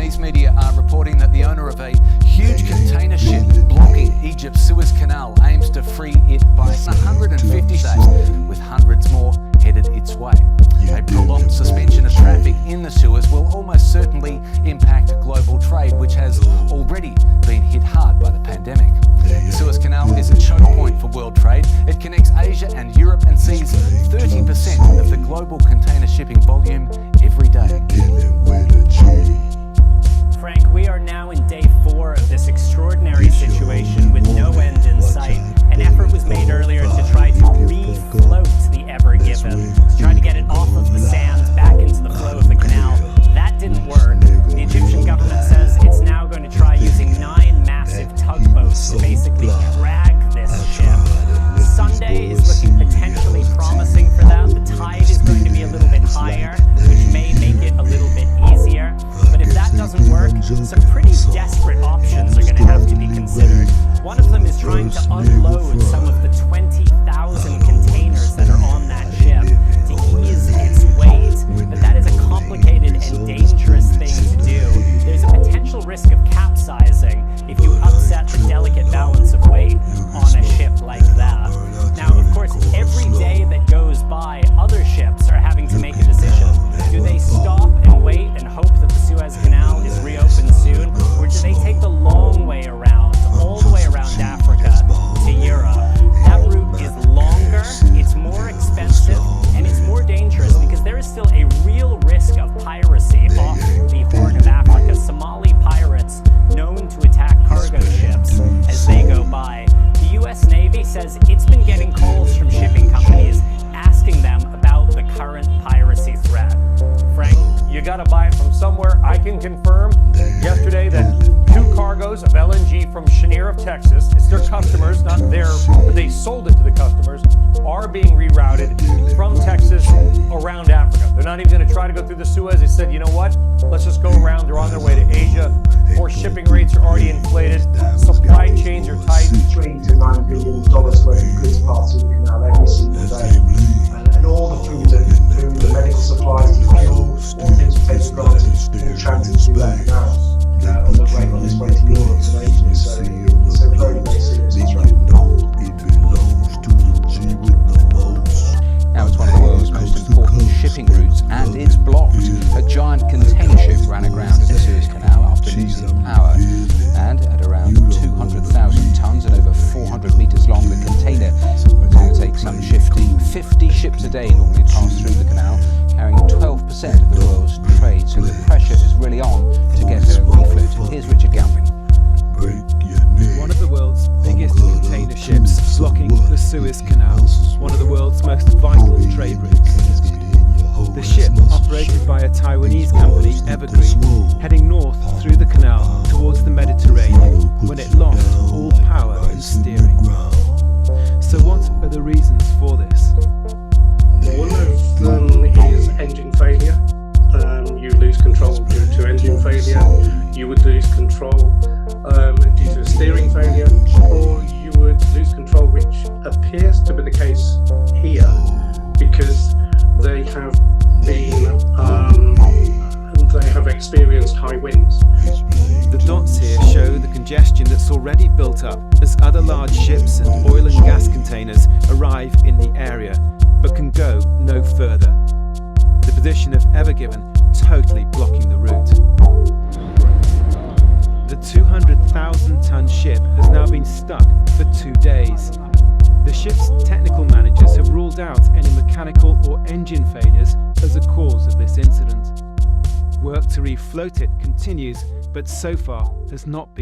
Lebanese media are reporting that the owner of a huge container ship blocking Egypt's Suez Canal aims to free it by 150 days, with hundreds more headed its way. A prolonged suspension of traffic in the Suez will almost certainly impact global trade, which has already been hit hard by the pandemic. The Suez Canal is a choke point for world trade. It connects Asia and Europe and sees 30% of the global container shipping volume every day. Frank, we are now in day 4 of this extraordinary situation with no end in sight. An effort was made earlier to try to refloat the RapperViper, to try to get it off of the sand back into the flow of the canal. That didn't work. The Egyptian government says it's now going to try using 9 massive tugboats to basically drag this ship. Sunday is looking potentially promising for that. The tide is going to be a little bit higher, which may make it a little bit easier. But if that doesn't work, some pretty desperate options are going to have to be considered. One of them is trying to unload some of the 20,000 containers that are on that ship to ease its weight. But that is a complicated and dangerous thing to do. There's a potential risk of capsizing if you upset the delicate balance of weight on a ship like that. Now, of course, every day that goes by, other ships are having to make a decision. Do they stop and wait and hope that the Suez Canal is reopened soon? Or do they take the long way around, all the way around Africa to Europe? That route is longer, it's more expensive, and it's more dangerous because there is still a real risk of piracy off the Horn of Africa. Somali pirates known to attack cargo ships as they go by. The US Navy says it's been getting calls from shipping companies asking them about the current piracy threat. Frank? You gotta buy it from somewhere. I can confirm yesterday that 2 cargoes of LNG from Cheniere of Texas, it's their customers, not theirs, but they sold it to the customers, are being rerouted from Texas around Africa. They're not even gonna try to go through the Suez. They said, you know what? Let's just go around. They're on their way to Asia. Or shipping rates are already inflated. Supply chains are tight. $3 to $9 billion worth of goods pass through the canal every single day. And all the food, the medical supplies, the fuel, all things we take for granted, all transit through that canal on its way to Europe and Asia. So it's a very, very serious situation. Now it's one of the world's most important shipping routes, and it's blocked. A giant container ship ran aground in the Suez Canal after losing power, and at around 200,000 tons and over 400 meters long, the container is going to take some shifting. 50 ships a day normally pass through the canal, carrying 12% of the world's trade, so the pressure is really on to get her refloated. Here's Richard Galvin. One of the world's biggest container ships blocking the Suez Canal, one of the world's most vital trade routes. The ship, operated by a Taiwanese company, Evergreen, heading north through the canal towards the Mediterranean when it lost all power and steering. So what are the reasons for this? One of them is engine failure. You lose control due to engine failure. You would lose control due to steering failure, or you would lose control, which appears to be the case here, because they have experienced high winds. The dots here show the congestion that's already built up as other large ships and oil and gas containers arrive in the area, but can go no further. The position of RapperViper totally blocking the route. The 200,000-ton ship has now been stuck for 2 days. The ship's technical managers have ruled out any mechanical or engine failures as a cause of this incident. Work to refloat it continues, but so far has not been